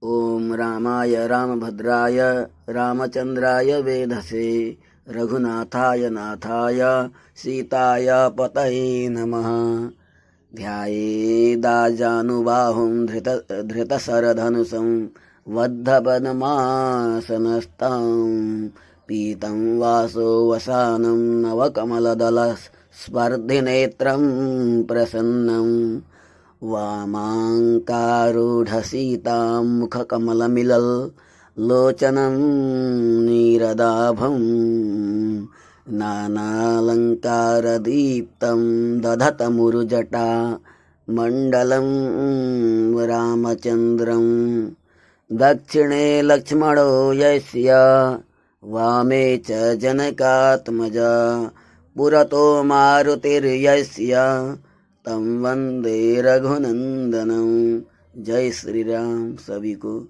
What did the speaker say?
ओम रामाय रामभद्राय रामचंद्राय वेधसे रघुनाथाय नाथाय सीताय पतये नमः। ध्यायेदाजानुबाहुं धृतशरधनुषं बद्धपद्मासनस्थं पीतं वासो वसानं नवकमलदलस्पर्धिनेत्रं प्रसन्नं वामाङ्कारूढसीतां मुखकमलमिलल्लोचनं नीरदाभं नानालङ्कारदीप्तं दधतमुरुजटा मण्डलं रामचन्द्रं दक्षिणे लक्ष्मणो यस्य वामे च जनकात्मजा पुरतो मारुतिर्यस्य तं वन्दे रघुनन्दनं। जय श्री राम। सभी को